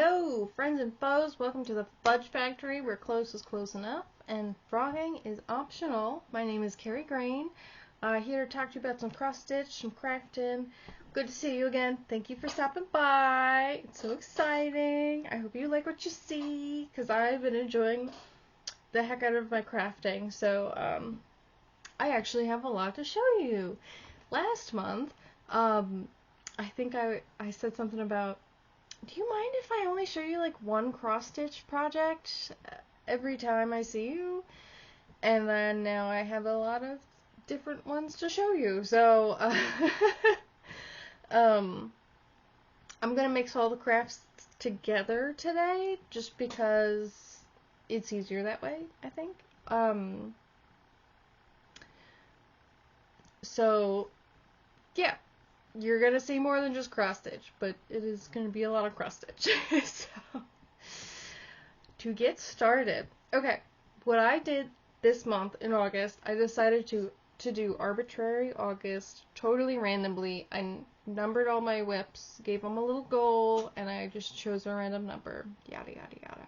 Hello, friends and foes. Welcome to the Fudge Factory, where close is close enough and frogging is optional. My name is Carrie Grain. Here to talk to you about some cross stitch, some crafting. Good to see you again. Thank you for stopping by. It's so exciting. I hope you like what you see, because I've been enjoying the heck out of my crafting. So, I actually have a lot to show you. Last month, I think I said something about, do you mind if I only show you like one cross-stitch project every time I see you? And then now I have a lot of different ones to show you. So, I'm gonna mix all the crafts together today, just because it's easier that way, I think. So, yeah. You're going to see more than just cross stitch, but it is going to be a lot of cross stitch. So, to get started, okay, what I did this month in August, I decided to do Arbitrary August totally randomly. I numbered all my whips, gave them a little goal, and I just chose a random number, yada yada yada.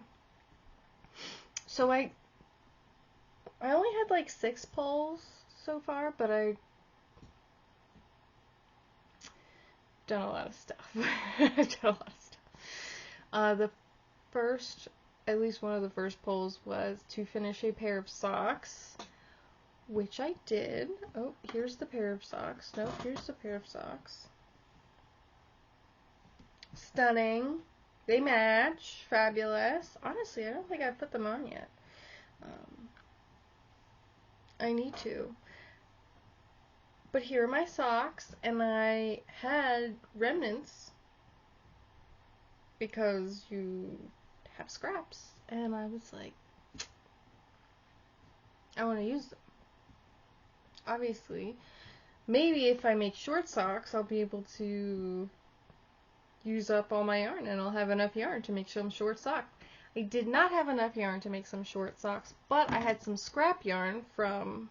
So I only had like 6 pulls so far, but I done a lot of stuff. The first, at least one of the first polls was to finish a pair of socks, which I did. Oh, here's the pair of socks. Nope, here's the pair of socks. Stunning. They match. Fabulous. Honestly, I don't think I've put them on yet. I need to. But here are my socks, and I had remnants because you have scraps, and I was like, I want to use them. Obviously, maybe if I make short socks, I'll be able to use up all my yarn, and I'll have enough yarn to make some short socks. I did not have enough yarn to make some short socks, but I had some scrap yarn from,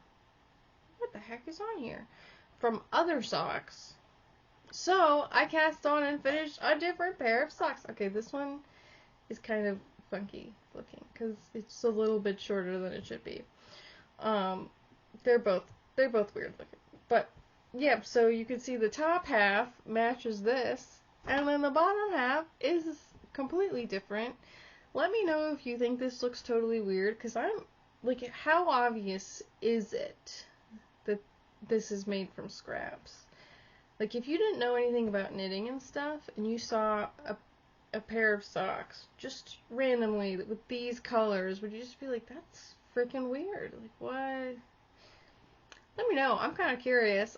what the heck is on here? From other socks. So I cast on and finished a different pair of socks. Okay, this one is kind of funky looking because it's a little bit shorter than it should be. They're both weird looking. But yeah, so you can see the top half matches this, and then the bottom half is completely different. Let me know if you think this looks totally weird, because I'm like, how obvious is it that this is made from scraps? Like, if you didn't know anything about knitting and stuff, and you saw a pair of socks just randomly with these colors, would you just be like, that's freaking weird? Like, what? Let me know. I'm kind of curious.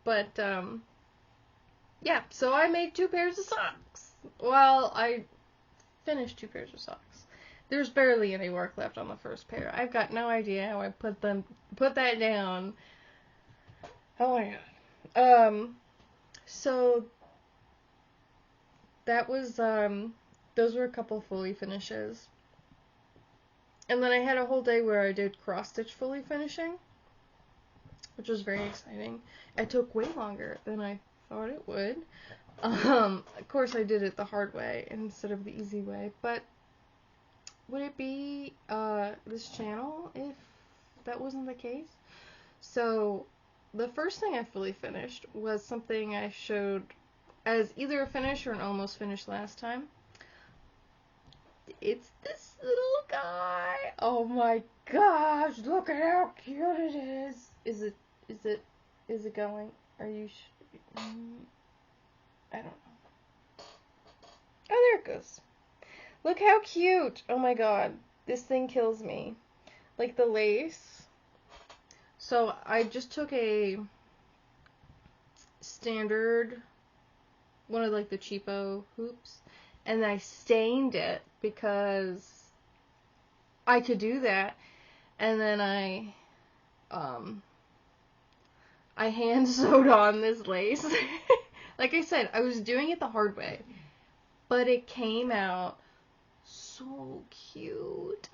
But yeah, so I made 2 pairs of socks. Well, I finished 2 pairs of socks. There's barely any work left on the first pair. I've got no idea how I put that down. Oh my god. So that was, those were a couple fully finishes. And then I had a whole day where I did cross-stitch fully finishing, which was very exciting. It took way longer than I thought it would. Of course I did it the hard way instead of the easy way, but would it be this channel if that wasn't the case? So the first thing I fully finished was something I showed as either a finish or an almost finish last time. It's this little guy. Oh my gosh, look at how cute it is. Is it going? Are you I don't know. Oh, there it goes. Look how cute! Oh my god, this thing kills me. Like the lace. So I just took a standard, one of like the cheapo hoops, and I stained it because I could do that. And then I hand sewed on this lace. Like I said, I was doing it the hard way, but it came out so cute.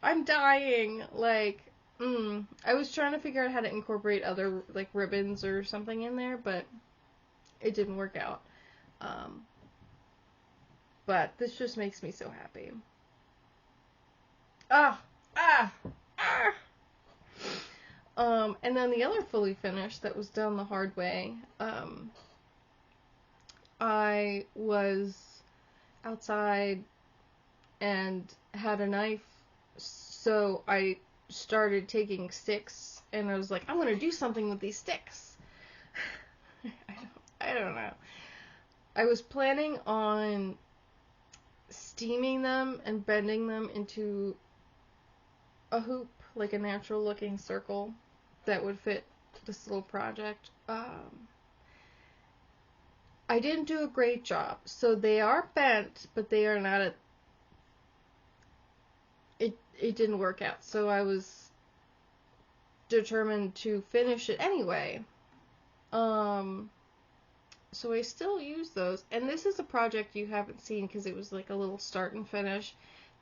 I'm dying. Like, I was trying to figure out how to incorporate other like ribbons or something in there, but it didn't work out. But this just makes me so happy. Ah! Ah! Ah! And then the other fully finished that was done the hard way, I was outside and had a knife, so I started taking sticks, and I was like, I'm gonna do something with these sticks. I don't know. I was planning on steaming them and bending them into a hoop, like a natural looking circle that would fit this little project. I didn't do a great job, so they are bent, but they are not it didn't work out, so I was determined to finish it anyway. So I still use those, and this is a project you haven't seen because it was like a little start and finish.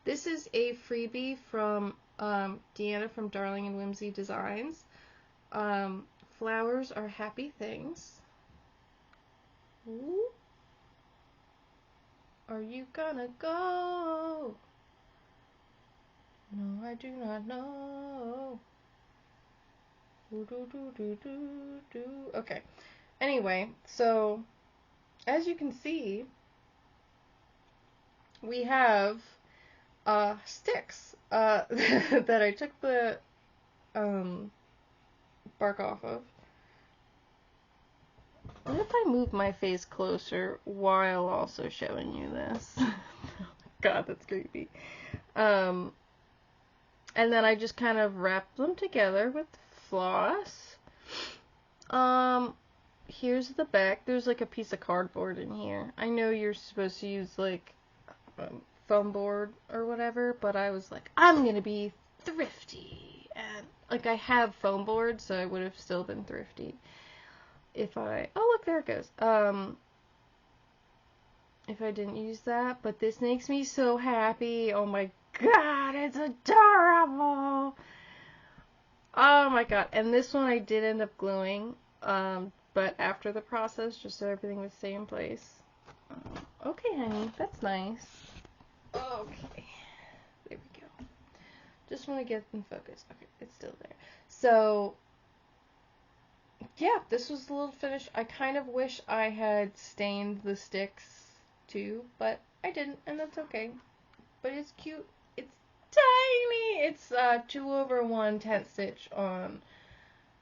This is a freebie from Deanna from Darling and Whimsy Designs. Flowers are happy things. Ooh. Are you gonna go? No, I do not know. Okay. Anyway, so as you can see, we have sticks that I took the bark off of. What if I move my face closer while also showing you this? God, that's creepy. And then I just kind of wrap them together with floss. Here's the back. There's like a piece of cardboard in here. I know you're supposed to use like foam board or whatever, but I was like, I'm gonna be thrifty. And like I have foam board, so I would have still been thrifty if I, oh look, there it goes. If I didn't use that, but this makes me so happy. Oh my god, it's adorable. Oh my god. And this one I did end up gluing, but after the process, just so everything would stay in place. Okay, honey, that's nice. Okay, there we go. Just want to get in focus. Okay, it's still there. So, yeah, this was the little finish. I kind of wish I had stained the sticks too, but I didn't, and that's okay. But it's cute. It's tiny. It's 2/1 10th stitch on,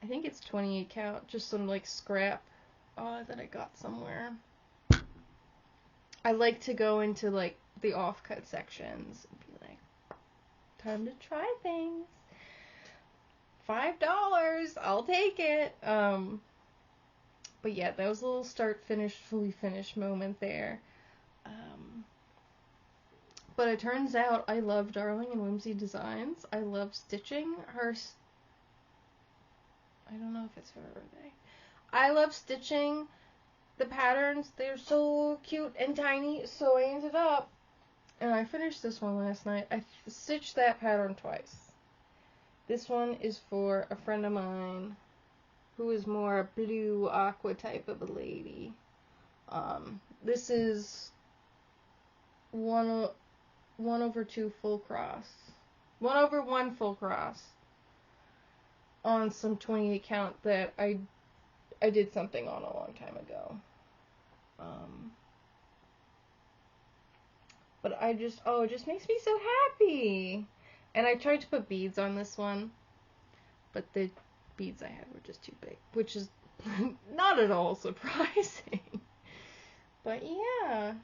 I think it's 28 count. Just some like scrap that I got somewhere. I like to go into like the offcut sections and be like, time to try things. $5, I'll take it. But yeah, that was a little start, finish, fully finished moment there. But it turns out I love Darling and Whimsy Designs. I love stitching her. I don't know if it's her or they. I love stitching the patterns. They're so cute and tiny. So I ended up, and I finished this one last night. I stitched that pattern twice. This one is for a friend of mine who is more a blue aqua type of a lady. This is 1/2 full cross. 1/1 full cross on some 28 count that I did something on a long time ago. But it just makes me so happy. And I tried to put beads on this one, but the beads I had were just too big, which is not at all surprising. But yeah.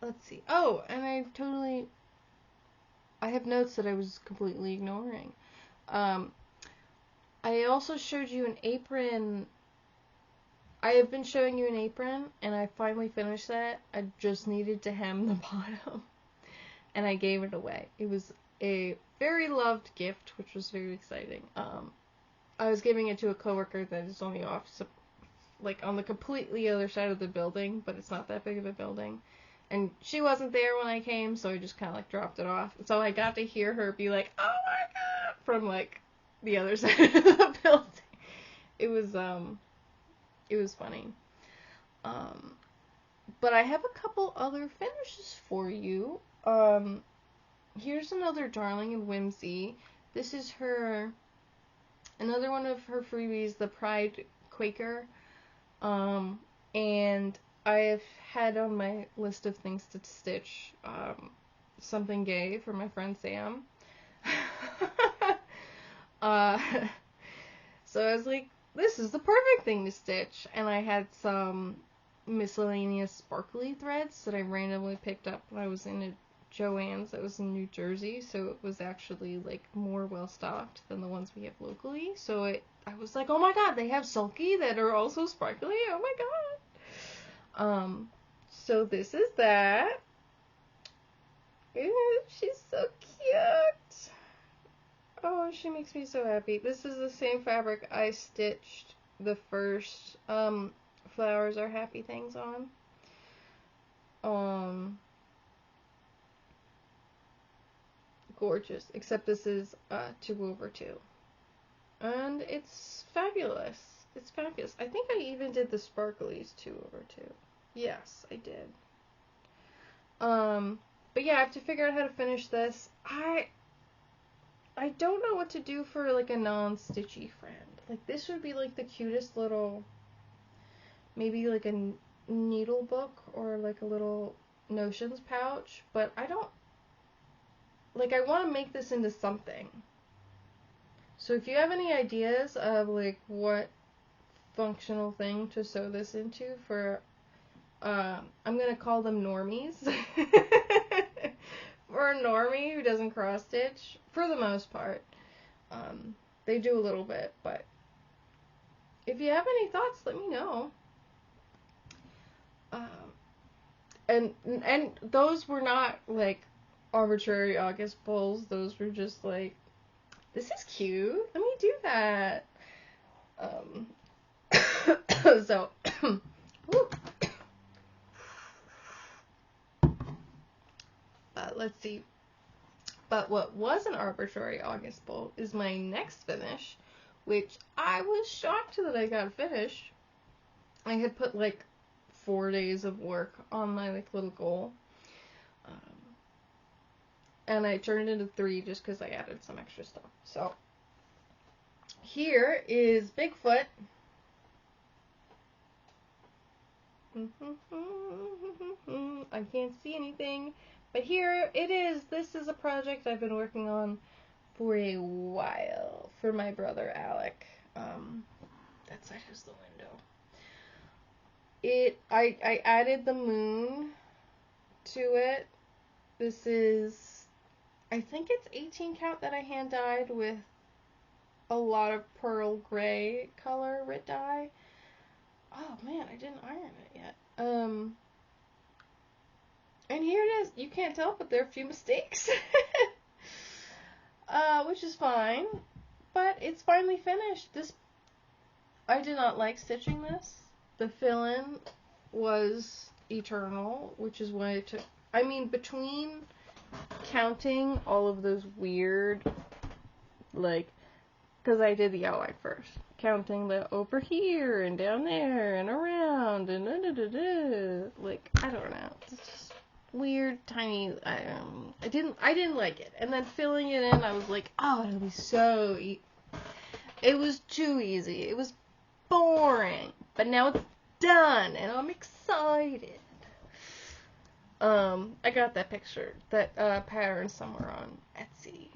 Let's see. Oh, and I have notes that I was completely ignoring. I also showed you an apron. I have been showing you an apron, and I finally finished that. I just needed to hem the bottom, and I gave it away. It was a very loved gift, which was very exciting. I was giving it to a coworker that is on the office, like on the completely other side of the building, but it's not that big of a building. And she wasn't there when I came, so I just kind of like dropped it off. So I got to hear her be like, "Oh my god," from like the other side of the building. It was It was funny. But I have a couple other finishes for you. Here's another darling in Whimsy. This is another one of her freebies, the Pride Quaker. And I have had on my list of things to stitch, something gay for my friend Sam. So I was like, this is the perfect thing to stitch. And I had some miscellaneous sparkly threads that I randomly picked up when I was in a Joann's that was in New Jersey, so it was actually like more well stocked than the ones we have locally. So I was like, oh my god, they have sulky that are also sparkly. Oh my god. So this is that. Ooh, she's so cute. Oh, she makes me so happy. This is the same fabric I stitched the first Flowers Are Happy things on. Gorgeous, except this is 2/2. And it's fabulous. It's fabulous. I think I even did the sparklies 2/2. Yes, I did. But yeah, I have to figure out how to finish this. I don't know what to do for like a non-stitchy friend. Like this would be like the cutest little, maybe like a needle book or like a little notions pouch, but I don't, like I want to make this into something. So if you have any ideas of like what functional thing to sew this into for, I'm gonna call them normies. For a normie who doesn't cross stitch, for the most part. They do a little bit, but if you have any thoughts, let me know. And those were not like arbitrary August bowls. Those were just like, this is cute. Let me do that. So, let's see. But what was an arbitrary August bowl is my next finish, which I was shocked that I got finished. I had put like 4 days of work on my like little goal. And I turned it into 3 just because I added some extra stuff. So, here is Bigfoot. I can't see anything, but here it is. This is a project I've been working on for a while for my brother Alec. That side is the window. I added the moon to it. This is, I think it's 18 count that I hand dyed with a lot of pearl gray color Rit dye. Oh man, I didn't iron it yet. And here it is. You can't tell, but there are a few mistakes. Which is fine. But it's finally finished. I did not like stitching this. The fill-in was eternal, which is why it took, I mean, between counting all of those weird, like, because I did the outline first. Counting the over here and down there and around and like, I don't know. It's just weird, tiny, I didn't like it. And then filling it in, I was like, oh, it'll be so it was too easy. It was boring. But now it's done and I'm excited. I got that picture, that pattern somewhere on Etsy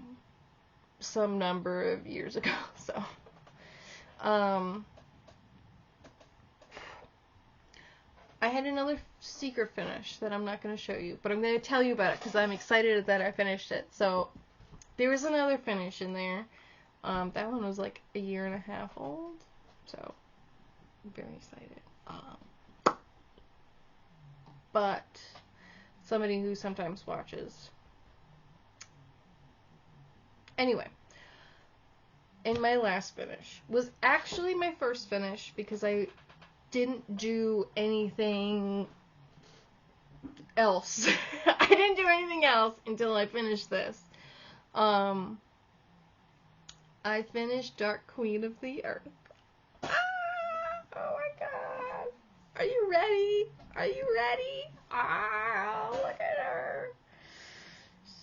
some number of years ago, so I had another secret finish that I'm not going to show you, but I'm going to tell you about it because I'm excited that I finished it. So there was another finish in there. That one was like 1.5 years old, so I'm very excited. But somebody who sometimes watches. Anyway, in my last finish was actually my first finish because I didn't do anything else. I didn't do anything else until I finished this. I finished Dark Queen of the Earth. Ah! Oh my Are you ready? Are you ready? Ah, look at her.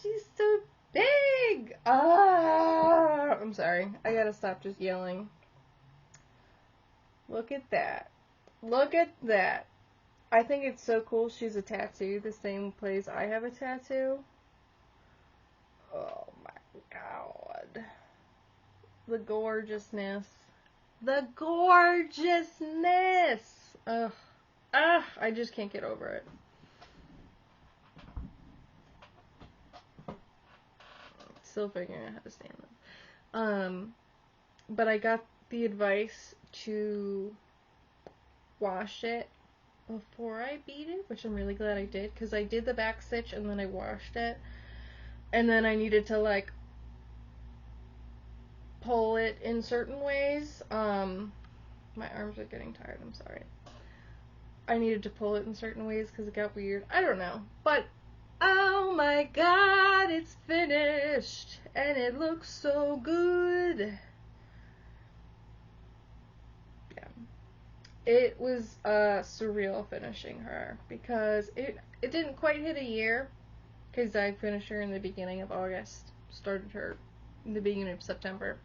She's so big. Ah, I'm sorry. I gotta stop just yelling. Look at that. Look at that. I think it's so cool she's a tattoo the same place I have a tattoo. Oh my god. The gorgeousness. The gorgeousness! Ugh. I just can't get over it. Still figuring out how to stand them. But I got the advice to wash it before I beat it, which I'm really glad I did, because I did the back stitch and then I washed it, and then I needed to like pull it in certain ways. My arms are getting tired, I'm sorry. I needed to pull it in certain ways because it got weird. I don't know, but oh my god, it's finished and it looks so good. It was surreal finishing her because it didn't quite hit a year because I finished her in the beginning of August, started her in the beginning of September.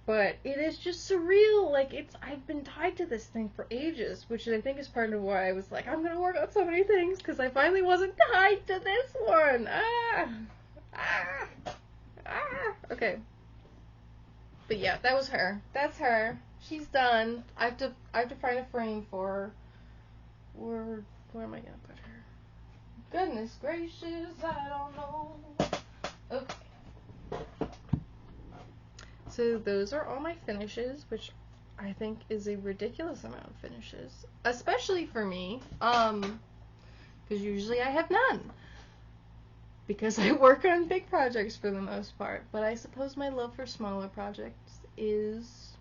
But it is just surreal. Like, I've been tied to this thing for ages, which I think is part of why I was like, I'm gonna work on so many things, because I finally wasn't tied to this one. Okay. But yeah, that was her. That's her. She's done. I have to find a frame for her. Where am I gonna put her? Goodness gracious, I don't know. Okay. So those are all my finishes, which I think is a ridiculous amount of finishes, especially for me, because usually I have none, because I work on big projects for the most part, but I suppose my love for smaller projects is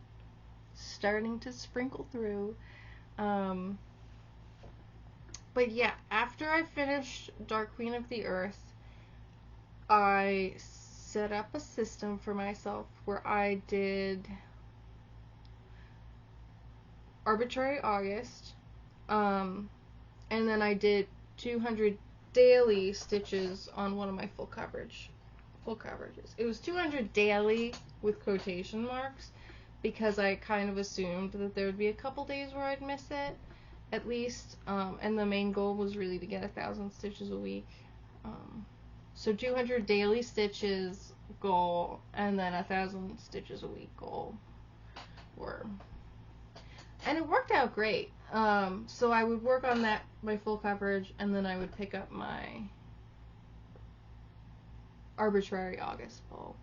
starting to sprinkle through. But yeah, after I finished Dark Queen of the Earth, I set up a system for myself where I did Arbitrary August, and then I did 200 daily stitches on one of my full coverages. It was 200 daily with quotation marks because I kind of assumed that there would be a couple days where I'd miss it, at least, and the main goal was really to get 1,000 stitches a week. So 200 daily stitches goal, and then 1,000 stitches a week goal. And it worked out great. So I would work on that, my full coverage, and then I would pick up my Arbitrary August bowl,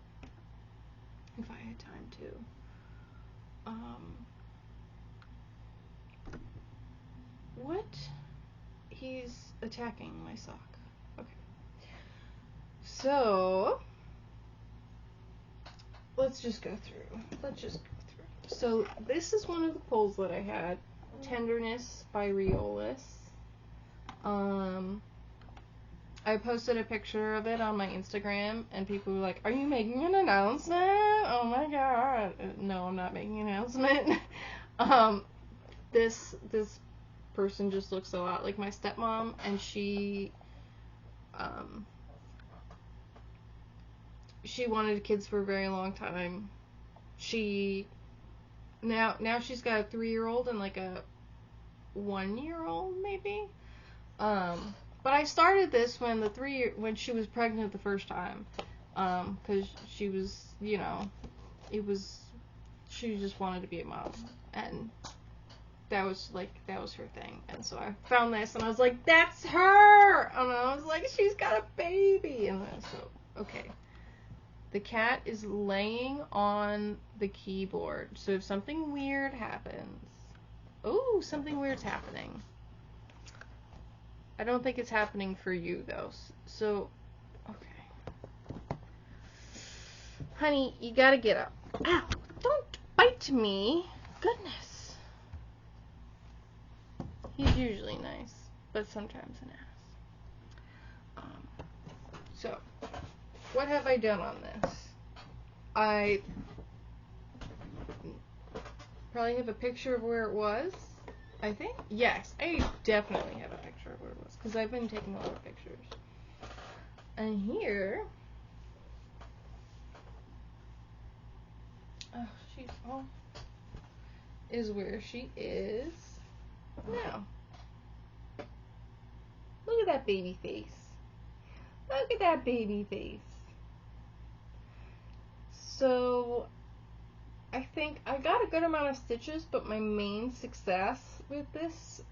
if I had time to. What? He's attacking my sock. Okay. So, let's just go through. So, this is one of the polls that I had. Tenderness by Riolis. I posted a picture of it on my Instagram, and people were like, are you making an announcement? Oh my god. No, I'm not making an announcement. This person just looks a lot like my stepmom, and she wanted kids for a very long time. Now she's got a 3-year-old and like a 1-year-old maybe. But I started this when she was pregnant the first time, because she was, she just wanted to be a mom, and that was her thing. And so I found this, and I was like, that's her! And I was like, she's got a baby! And then, okay. The cat is laying on the keyboard, so if something weird happens... Ooh, something weird's happening. I don't think it's happening for you, though. So, okay. Honey, you gotta get up. Ow! Don't bite me! Goodness. He's usually nice, but sometimes an ass. So, what have I done on this? I probably have a picture of where it was. I think, yes, I definitely have a picture of where it was, because I've been taking a lot of pictures. And here, is where she is now. Look at that baby face. Look at that baby face. So, I think I got a good amount of stitches, but my main success with this,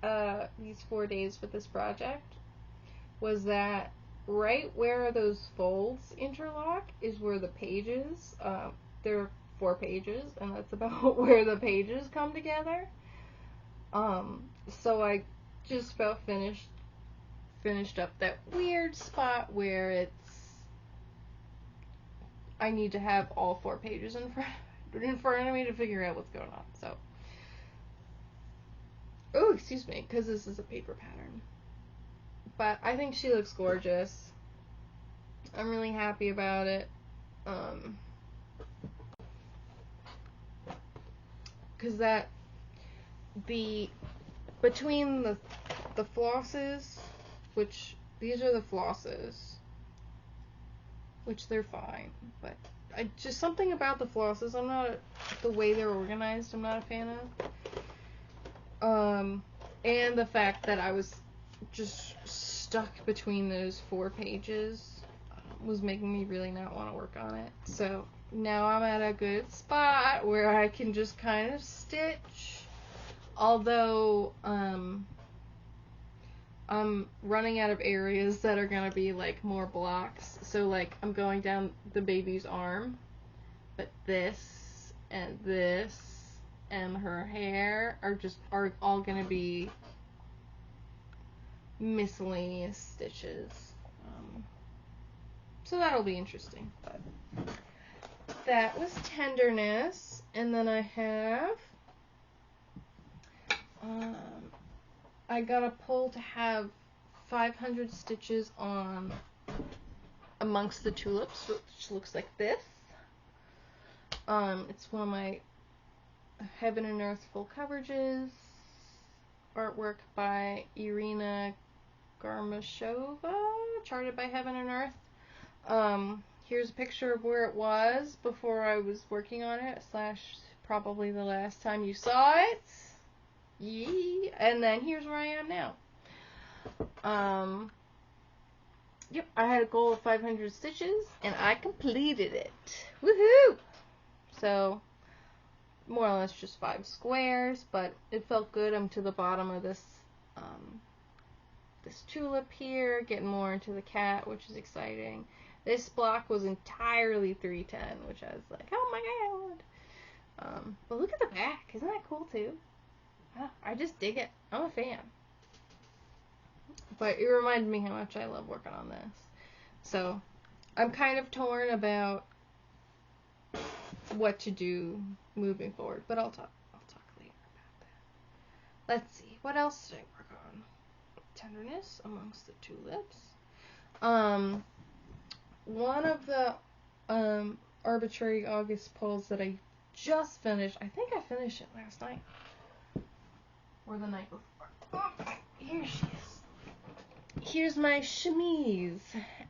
these 4 days with this project, was that right where those folds interlock is where the pages, there are 4 pages, and that's about where the pages come together. So I just about finished up that weird spot where it's, I need to have all 4 pages in front of me to figure out what's going on. So, oh, excuse me, because this is a paper pattern. But I think she looks gorgeous. I'm really happy about it. Because between the flosses, which these are the flosses, which they're fine, but just something about the flosses, the way they're organized, I'm not a fan of. And the fact that I was just stuck between those 4 pages was making me really not want to work on it. So now I'm at a good spot where I can just kind of stitch. Although, I'm running out of areas that are going to be, like, more blocks. So, like, I'm going down the baby's arm, but this and her hair are all going to be miscellaneous stitches. So that'll be interesting. But that was Tenderness, and then I have, I got a pull to have 500 stitches on Amongst the Tulips, which looks like this. It's one of my Heaven and Earth full coverages. Artwork by Irina Garmashova, charted by Heaven and Earth. Here's a picture of where it was before I was working on it, / probably the last time you saw it. Yee. And then here's where I am now. Yep, I had a goal of 500 stitches, and I completed it. Woohoo! So, more or less just 5 squares, but it felt good. I'm to the bottom of this this tulip here, getting more into the cat, which is exciting. This block was entirely 310, which I was like, oh my god. But look at the back. Isn't that cool too? I just dig it. I'm a fan. But it reminded me how much I love working on this. So, I'm kind of torn about what to do moving forward, but I'll talk later about that. Let's see, what else did I work on? Tenderness Amongst the Tulips. One of the Arbitrary August pulls that I just finished, I think I finished it last night, or the night before. Oh, here she is. Here's my chemise,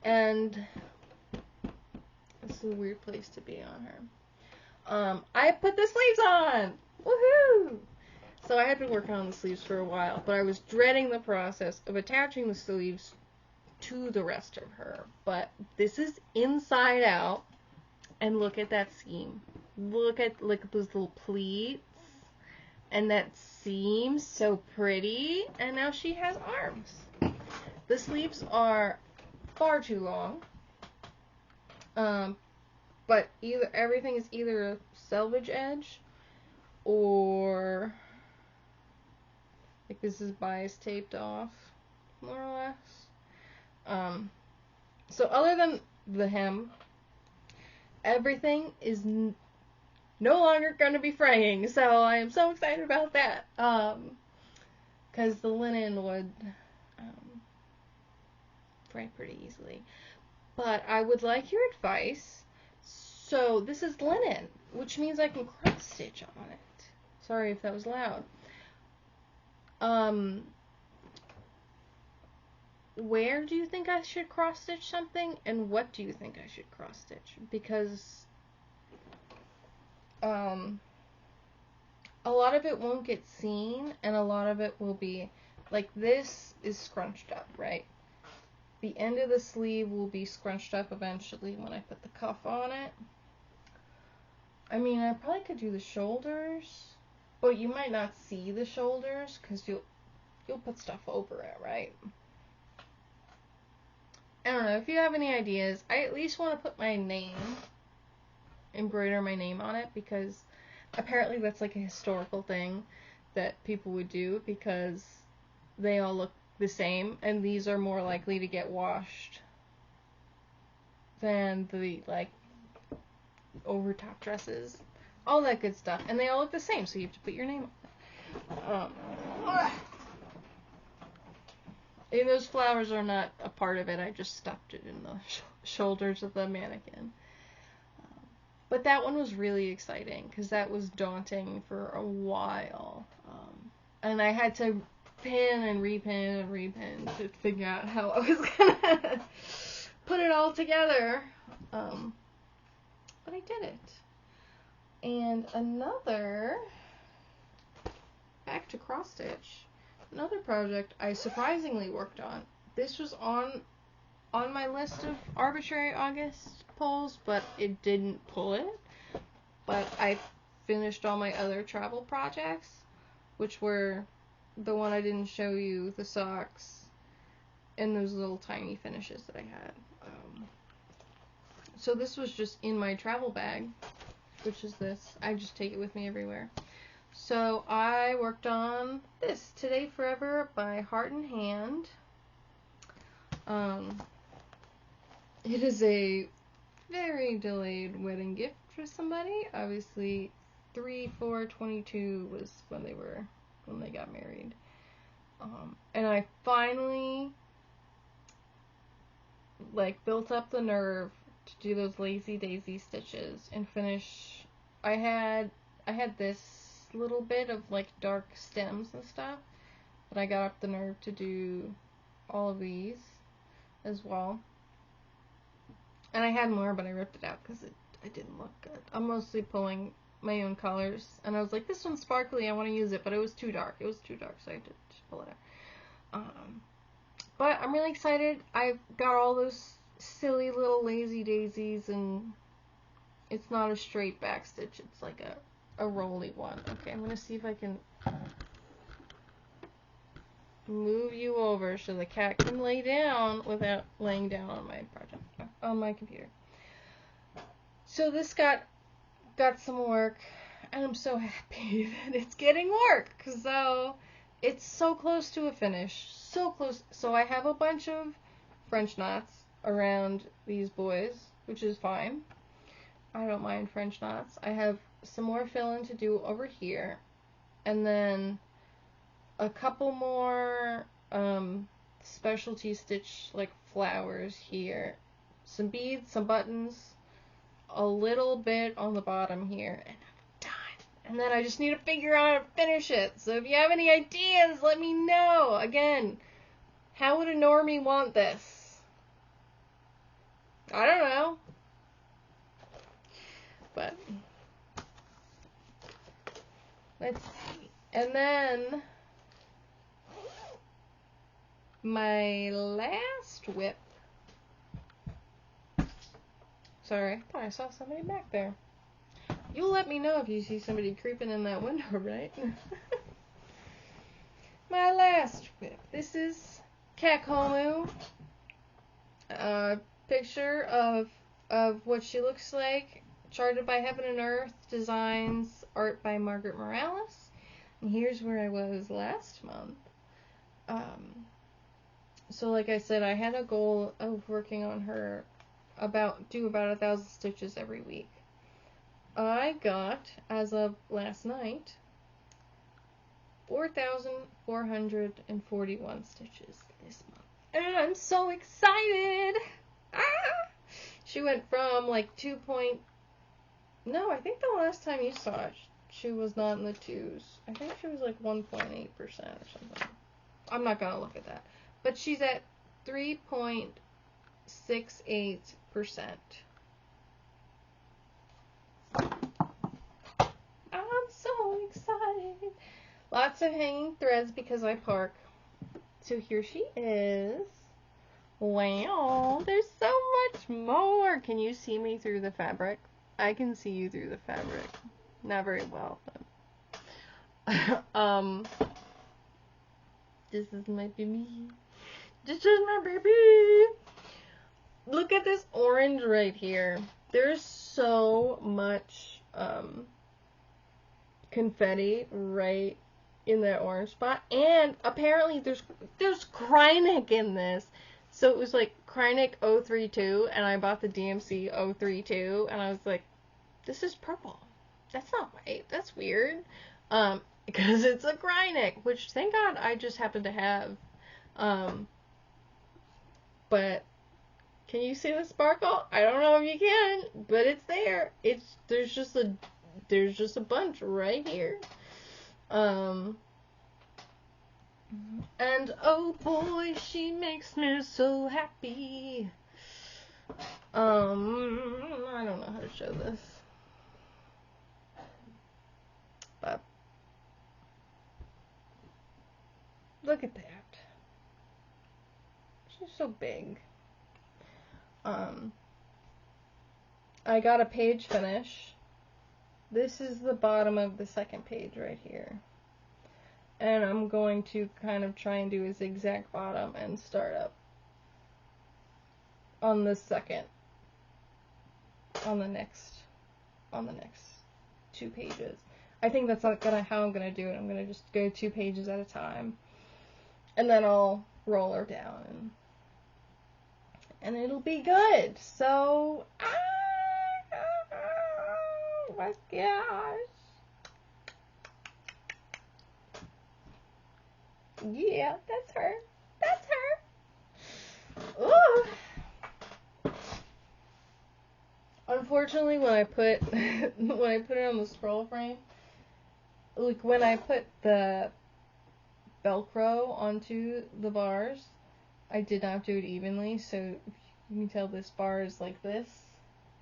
and this is a weird place to be on her. I put the sleeves on! Woohoo! So I had been working on the sleeves for a while, but I was dreading the process of attaching the sleeves to the rest of her. But this is inside out, and look at that seam. Look at those little pleats, and that seam, so pretty. And now she has arms. The sleeves are far too long. But everything is either a selvage edge or like this is bias taped off, more or less. So other than the hem, everything is no longer going to be fraying. So I am so excited about that. Because the linen would fray pretty easily. But I would like your advice. So this is linen, which means I can cross stitch on it. Sorry if that was loud. Where do you think I should cross stitch something, and what do you think I should cross stitch? Because a lot of it won't get seen, and a lot of it will be like, this is scrunched up, right? The end of the sleeve will be scrunched up eventually when I put the cuff on it. I mean, I probably could do the shoulders, but you might not see the shoulders because you'll put stuff over it, right? I don't know. If you have any ideas, I at least want to put my name, embroider my name on it, because apparently that's like a historical thing that people would do because they all look the same, and these are more likely to get washed than the, like, over top dresses. All that good stuff. And they all look the same, so you have to put your name on it. And those flowers are not a part of it. I just stuffed it in the shoulders of the mannequin. But that one was really exciting because that was daunting for a while. And I had to pin and repin and repin to figure out how I was gonna put it all together. But I did it. And back to cross stitch. Another project I surprisingly worked on. This was on my list of arbitrary August pulls, but it didn't pull it. But I finished all my other travel projects, which were the one I didn't show you, the socks, and those little tiny finishes that I had. So this was just in my travel bag, which is this. I just take it with me everywhere. So I worked on this, Today Forever by Heart and Hand. It is a very delayed wedding gift for somebody. Obviously, 3/4/22 was when they got married. And I finally, like, built up the nerve to do those lazy daisy stitches and finish. I had this little bit of, like, dark stems and stuff, but I got up the nerve to do all of these as well. And I had more, but I ripped it out because it didn't look good. I'm mostly pulling my own colors, and I was like, this one's sparkly, I want to use it, but it was too dark. So I had to just pull it out. But I'm really excited. I've got all those silly little lazy daisies, and it's not a straight back stitch. It's like a rolly one. Okay, I'm going to see if I can move you over so the cat can lay down without laying down on my project, on my computer. So this got some work, and I'm so happy that it's getting work. So it's so close to a finish, so close. So I have a bunch of French knots around these boys, which is fine. I don't mind French knots. I have some more fill-in to do over here, and then a couple more specialty stitch, like, flowers here, some beads, some buttons, a little bit on the bottom here, and I'm done. And then I just need to figure out how to finish it. So if you have any ideas, let me know. Again, how would a normie want this? I don't know. But let's see. And then my last whip. Sorry, I thought I saw somebody back there. You'll let me know if you see somebody creeping in that window, right? My last whip. This is Kakomu. A picture of what she looks like. Charted by Heaven and Earth. Designs, art by Margaret Morales. And here's where I was last month. So like I said, I had a goal of working on her do about 1,000 stitches every week. I got, as of last night, 4,441 stitches this month. And I'm so excited! She went from, like, I think the last time you saw it, she was not in the 2s. I think she was like 1.8% or something. I'm not gonna look at that. But she's at 3.68%. I'm so excited. Lots of hanging threads because I park. So here she is. Wow, there's so much more. Can you see me through the fabric? I can see you through the fabric. Not very well, but this is my baby. This is my baby. Look at this orange right here. There's so much confetti right in that orange spot, and apparently there's Krynic in this. So it was like Krynic 032, and I bought the DMC 032, and I was like, this is purple. That's not white. That's weird. Because it's a Krynic, which thank God I just happen to have. But can you see the sparkle? I don't know if you can, but it's there. There's just a bunch right here. And oh boy, she makes me so happy. I don't know how to show this. But look at that. She's so big. I got a page finish. This is the bottom of the second page right here. And I'm going to kind of try and do a zigzag bottom and start up on the second, on the next 2 pages. I think that's not how I'm gonna do it. I'm gonna just go 2 pages at a time, and then I'll roll her down, and it'll be good. So, oh my gosh. Yeah, that's her. That's her. Ooh. Unfortunately, when I put it on the scroll frame, like when I put the Velcro onto the bars, I did not do it evenly. So you can tell this bar is like this,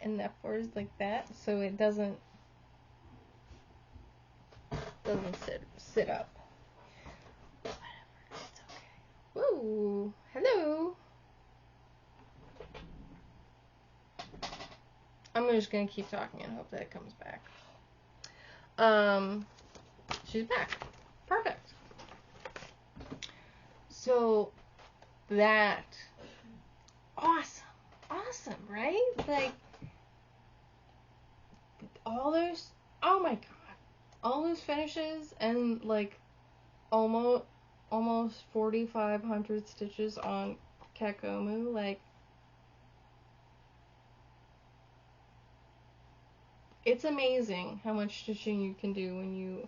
and that bar is like that. So it doesn't sit up. Whoa, hello. I'm just gonna keep talking and hope that it comes back. She's back. Perfect. So that awesome, right? Like all those, oh my god, all those finishes and like almost 4,500 stitches on Kakomu, like it's amazing how much stitching you can do when you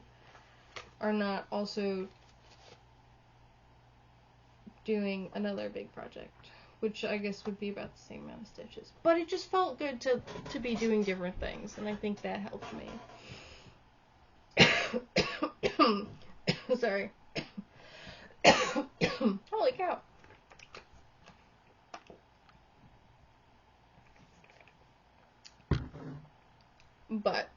are not also doing another big project, which I guess would be about the same amount of stitches. But it just felt good to be doing different things, and I think that helped me. Sorry. Holy cow. But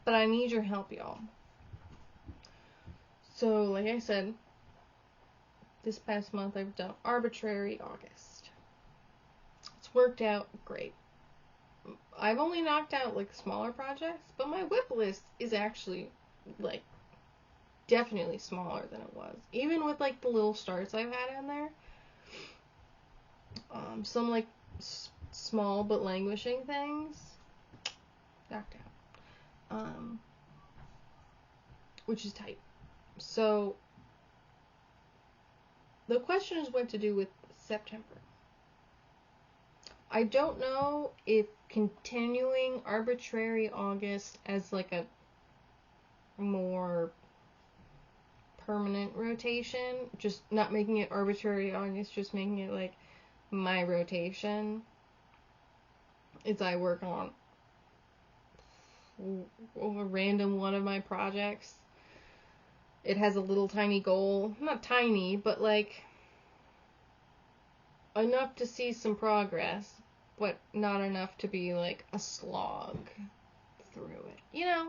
I need your help, y'all. So, like I said, this past month I've done Arbitrary August. It's worked out great. I've only knocked out like smaller projects, but my whip list is actually like definitely smaller than it was. Even with like the little starts I've had in there. Some like small but languishing things knocked out. Which is tight. So the question is what to do with September. I don't know if continuing Arbitrary August as like a more permanent rotation, just not making it Arbitrary August, just making it like my rotation, is I work on a random one of my projects. It has a little tiny goal. Not tiny, but like enough to see some progress, but not enough to be like a slog through it, you know?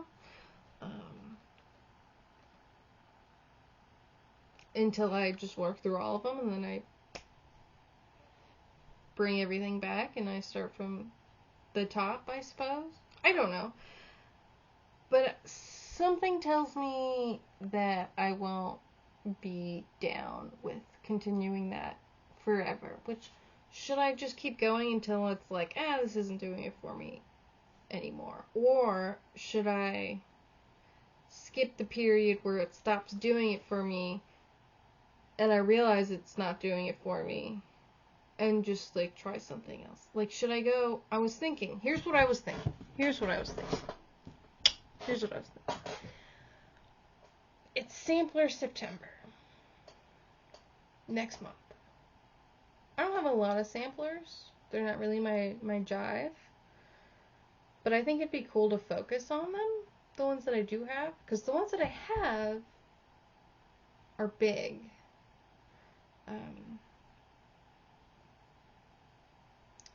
Until I just work through all of them, and then I bring everything back and I start from the top, I suppose. I don't know. But something tells me that I won't be down with continuing that forever. Which, should I just keep going until it's like, this isn't doing it for me anymore? Or should I skip the period where it stops doing it for me and I realize it's not doing it for me and just like try something else? Like, should I go? I was thinking. Here's what I was thinking. It's Sampler September. Next month. I don't have a lot of samplers. They're not really my jive. But I think it'd be cool to focus on them. The ones that I do have. Because the ones that I have are big.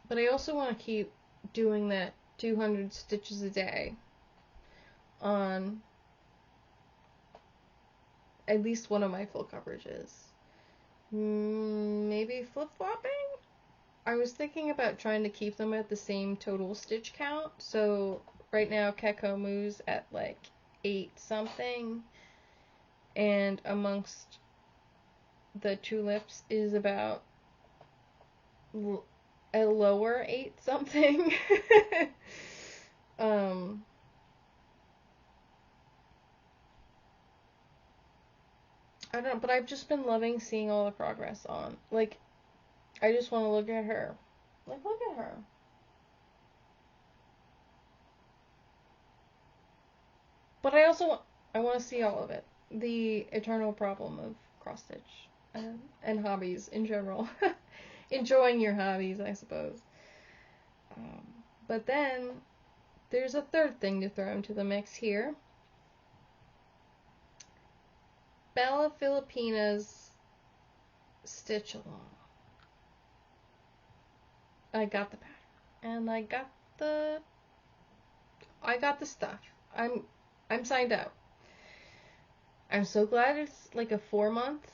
But I also want to keep doing that 200 stitches a day on at least one of my full coverages. Maybe flip-flopping? I was thinking about trying to keep them at the same total stitch count. So right now Kekomu's at like 8 something, and amongst the tulips is about a lower 8 something. I don't know, but I've just been loving seeing all the progress on. Like, I just want to look at her. Like, look at her. But I also want to see all of it. The eternal problem of cross-stitch and hobbies in general. Enjoying your hobbies, I suppose. But then, there's a third thing to throw into the mix here. Bella Filipina's Stitch Along. I got the pattern. And I got the stuff. I'm signed up. I'm so glad it's like a 4-month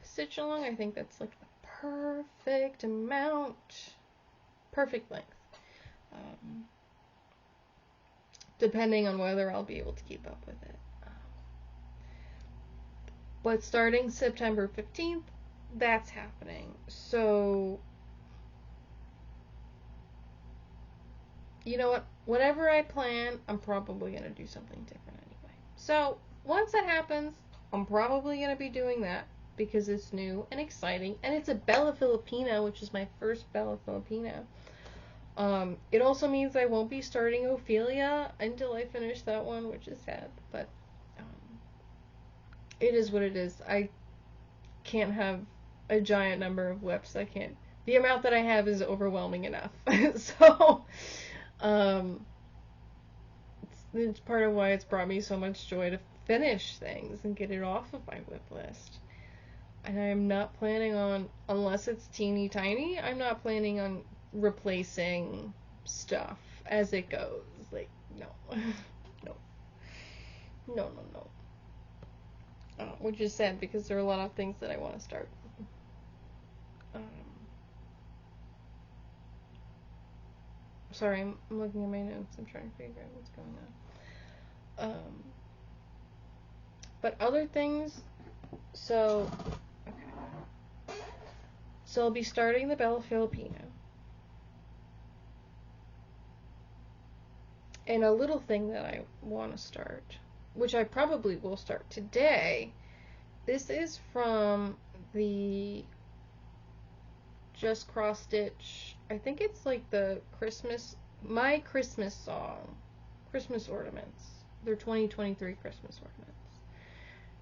stitch along. I think that's like the perfect amount. Perfect length. Depending on whether I'll be able to keep up with it. But starting September 15th, that's happening. So, you know what? Whatever I plan, I'm probably going to do something different anyway. So, once that happens, I'm probably going to be doing that because it's new and exciting. And it's a Bella Filipina, which is my first Bella Filipina. It also means I won't be starting Ophelia until I finish that one, which is sad. But it is what it is. I can't have a giant number of whips. I can't. The amount that I have is overwhelming enough. So, it's part of why it's brought me so much joy to finish things and get it off of my whip list. And I am not planning on, unless it's teeny tiny, I'm not planning on replacing stuff as it goes. Like, no. No. Which is sad because there are a lot of things that I want to start. Sorry, I'm looking at my notes. I'm trying to figure out what's going on. But other things, so I'll be starting the Bella Filipina. And a little thing that I want to start, which I probably will start today, this is from the Just Cross Stitch. I think it's like the My Christmas Song, Christmas Ornaments. They're 2023 Christmas ornaments.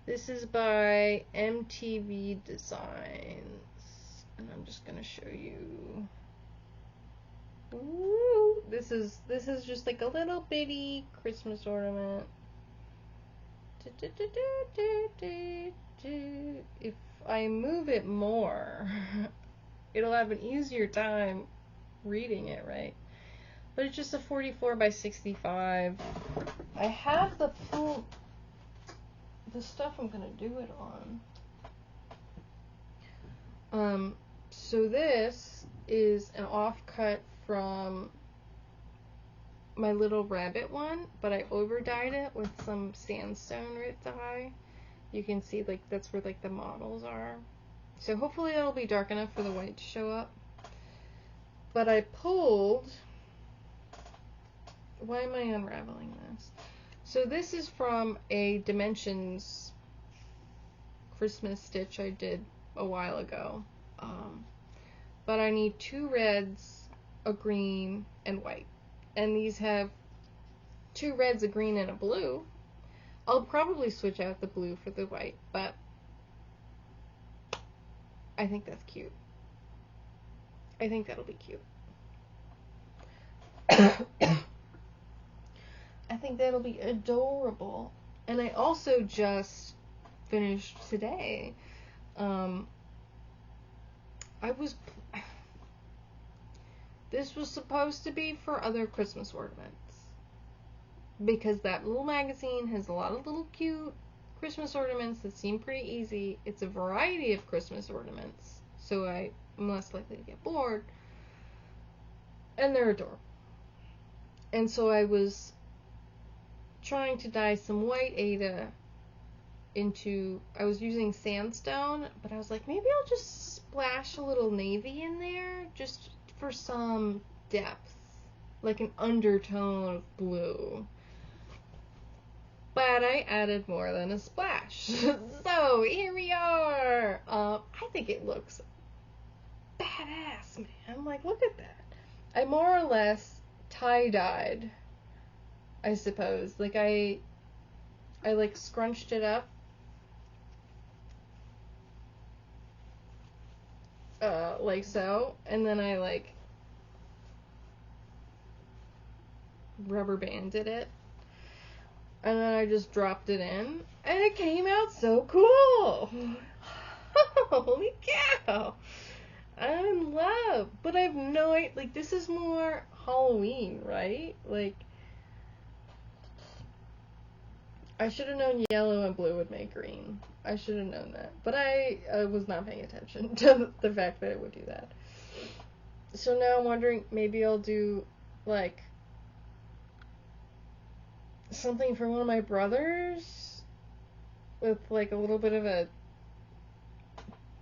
This is by MTV Designs. And I'm just going to show you. Ooh, this is just like a little bitty Christmas ornament. If I move it more, it'll have an easier time reading it, right? But it's just a 44 by 65. I have the stuff I'm gonna do it on. So this is an offcut from my little rabbit one, but I over dyed it with some sandstone root dye. You can see like that's where like the models are. So hopefully that'll be dark enough for the white to show up. But I pulled, why am I unraveling this? So this is from a Dimensions Christmas stitch I did a while ago. But I need 2 reds, a green, and white. And these have 2 reds, a green, and a blue. I'll probably switch out the blue for the white, but I think that's cute. I think that'll be cute. I think that'll be adorable. And I also just finished today. This was supposed to be for other Christmas ornaments. Because that little magazine has a lot of little cute Christmas ornaments that seem pretty easy. It's a variety of Christmas ornaments, so I'm less likely to get bored. And they're adorable. And so I was trying to dye some white Aida I was using sandstone, but I was like, maybe I'll just splash a little navy in there, just for some depth, like an undertone of blue. But I added more than a splash. So here we are. I think it looks badass, man. Like, look at that. I more or less tie-dyed, I suppose. Like, I like scrunched it up. Like so. And then I like rubber banded it. And then I just dropped it in. And it came out so cool. Holy cow. I'm in love. But I have no idea. Like, this is more Halloween, right? Like, I should have known yellow and blue would make green. I should have known that. But I was not paying attention to the fact that it would do that. So now I'm wondering, maybe I'll do, like, something for one of my brothers with, like, a little bit of a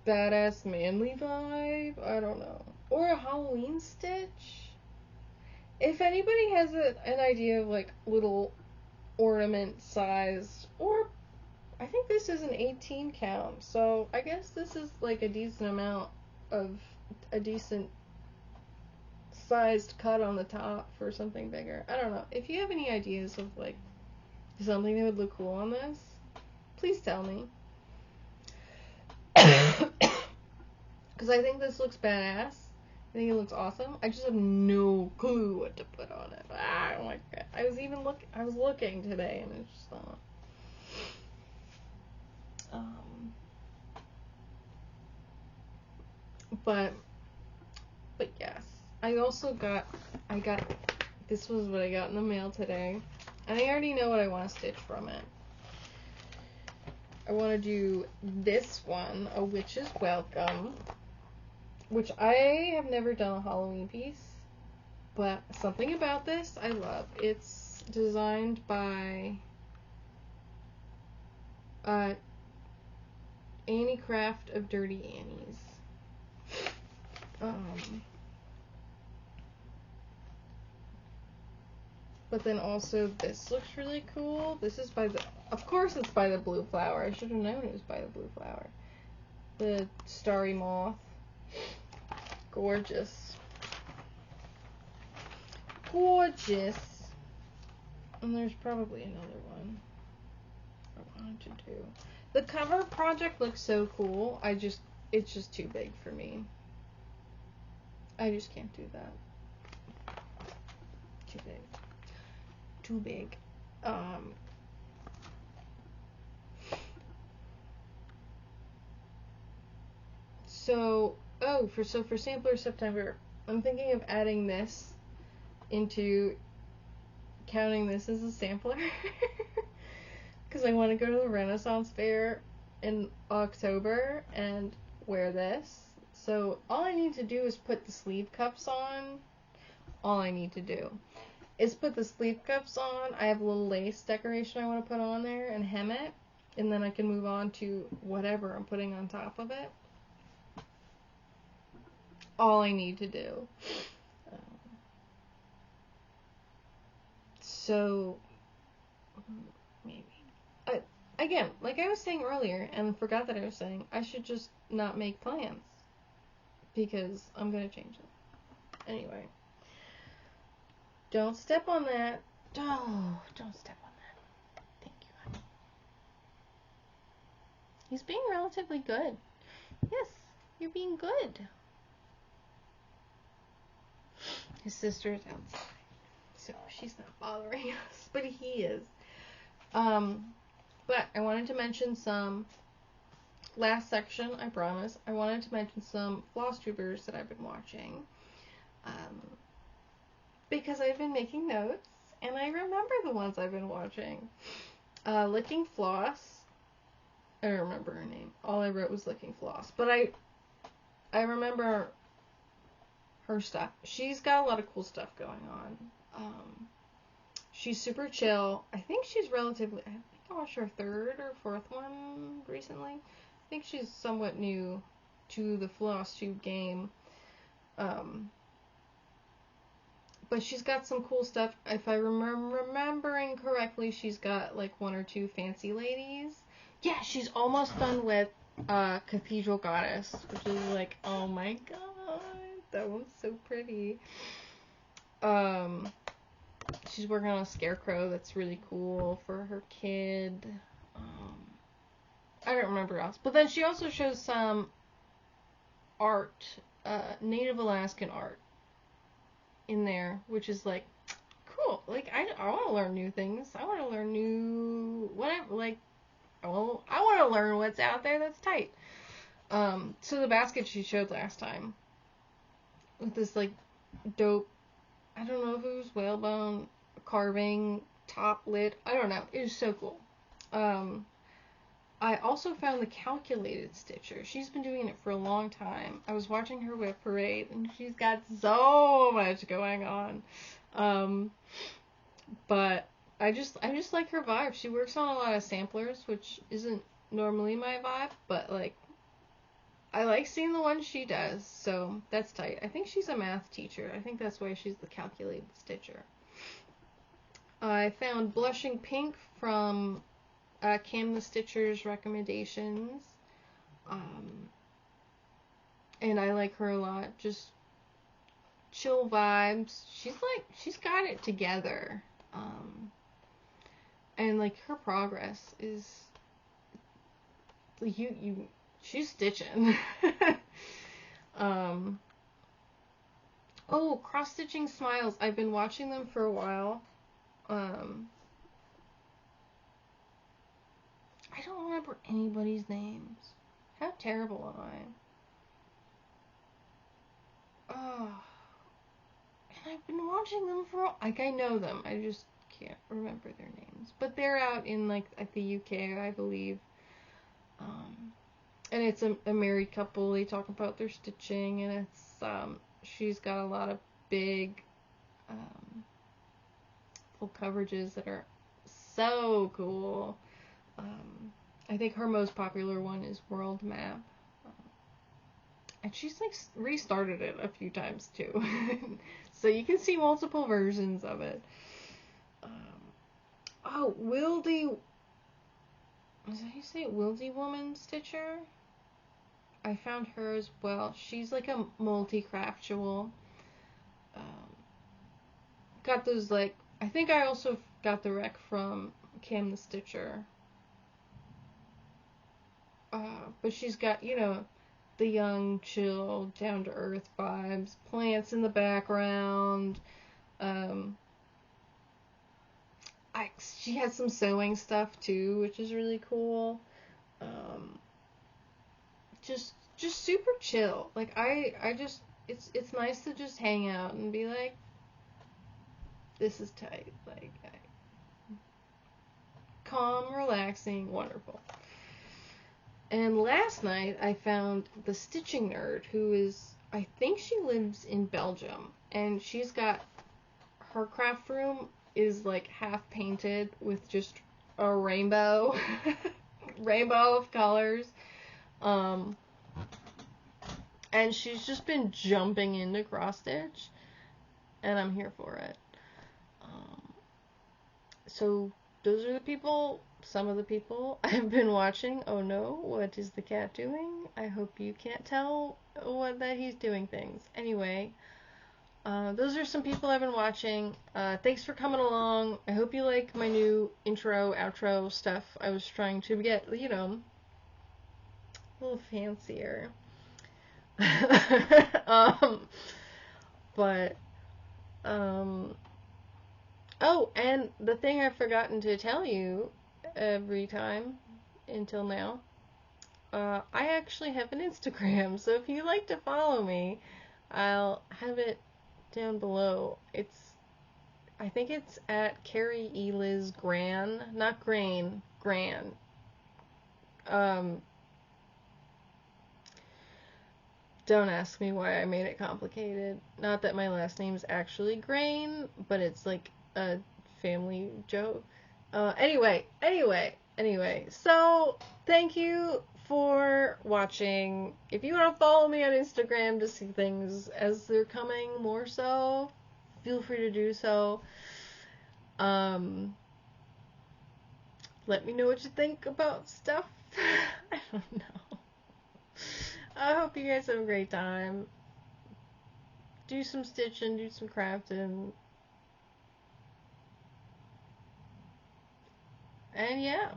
badass manly vibe. I don't know. Or a Halloween stitch. If anybody has an idea of, like, little ornament sized, or I think this is an 18 count, so I guess this is like a decent amount of a decent sized cut on the top for something bigger. I don't know. If you have any ideas of like something that would look cool on this, please tell me. Because I think this looks badass. I think it looks awesome. I just have no clue what to put on it. Oh my god. I was looking today and it's just not. But yes. I got, this was what I got in the mail today. And I already know what I want to stitch from it. I want to do this one, A Witch's Welcome, which I have never done a Halloween piece, but something about this I love. It's designed by Annie Craft of Dirty Annie's. But then also this looks really cool. This is of course it's by the Blue Flower. I should have known it was by the Blue Flower. The Starry Moth. Gorgeous. Gorgeous. And there's probably another one I wanted to do. The cover project looks so cool. It's just too big for me. I just can't do that. Too big. Too big. For Sampler September, I'm thinking of adding this into counting this as a sampler. Because I want to go to the Renaissance Fair in October and wear this. So all I need to do is put the sleeve cups on. All I need to do is put the sleeve cups on. I have a little lace decoration I want to put on there and hem it. And then I can move on to whatever I'm putting on top of it. All I need to do. So, maybe. Again, like I was saying earlier, and forgot that I was saying, I should just not make plans. Because I'm going to change them. Anyway. Don't step on that. Oh, don't step on that. Thank you, honey. He's being relatively good. Yes, you're being good. His sister is outside, so she's not bothering us, but he is. But I wanted to mention some, last section, I promise, I wanted to mention some Flosstubers that I've been watching. Because I've been making notes, and I remember the ones I've been watching. Licking Floss. I don't remember her name. All I wrote was Licking Floss. But I remember her stuff. She's got a lot of cool stuff going on. She's super chill. I think she's relatively... I think I watched her third or fourth one recently. I think she's somewhat new to the Flosstube game. But she's got some cool stuff. If I remembering correctly, she's got like one or two fancy ladies. Yeah, she's almost done with Cathedral Goddess, which is like, oh my god, that one's so pretty. She's working on a scarecrow that's really cool for her kid. I don't remember else. But then she also shows some art, Native Alaskan art in there, which is like cool. Like I want to learn new things. I want to learn new whatever. Like, well, I want to learn what's out there that's tight. So the basket she showed last time with this like dope, I don't know if it was whalebone carving top lid. I don't know. It was so cool. I also found the calculated stitcher. She's been doing it for a long time. I was watching her whip parade, and she's got so much going on. But I just like her vibe. She works on a lot of samplers, which isn't normally my vibe, but like I like seeing the ones she does, so that's tight. I think she's a math teacher. I think that's why she's the calculated stitcher. I found Blushing Pink from Cam the Stitcher's recommendations. And I like her a lot. Just chill vibes. She's got it together. And like her progress is she's stitching. Oh, Cross Stitching Smiles. I've been watching them for a while. I don't remember anybody's names. How terrible am I? Oh. And I've been watching them for... Like, I know them. I just can't remember their names. But they're out in, like, at the UK, I believe. And it's a married couple. They talk about their stitching, and it's, she's got a lot of big, full coverages that are so cool. I think her most popular one is World Map. And she's like restarted it a few times too. So you can see multiple versions of it. Oh, Wildy... Is that how you say it? Wildy Woman Stitcher? I found her as well. She's like a multi-craftual. Got those like... I think I also got the rec from Cam the Stitcher. But she's got, you know, the young, chill, down-to-earth vibes, plants in the background, she had some sewing stuff too, which is really cool. Um, just super chill. Like I just it's nice to just hang out and be like, this is tight. Like calm, relaxing, wonderful. And last night I found the stitching nerd, who is, I think she lives in Belgium, and she's got, her craft room is like half painted with just a rainbow, rainbow of colors. Um, and she's just been jumping into cross stitch, and I'm here for it. So those are the people, some of the people I've been watching. Oh no, what is the cat doing? I hope you can't tell that he's doing things. Anyway, those are some people I've been watching. Thanks for coming along. I hope you like my new intro, outro stuff. I was trying to get, a little fancier. um, but, oh, and the thing I've forgotten to tell you every time until now, I actually have an Instagram, so if you'd like to follow me, I'll have it down below. I think it's at Carrie E. Liz Gran, not Grain, Gran. Don't ask me why I made it complicated. Not that my last name's actually Grain, but it's like a family joke. Anyway. So, thank you for watching. If you want to follow me on Instagram to see things as they're coming more so, feel free to do so. Let me know what you think about stuff. I don't know. I hope you guys have a great time. Do some stitching, do some crafting. And yeah.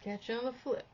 Catch you on the flip.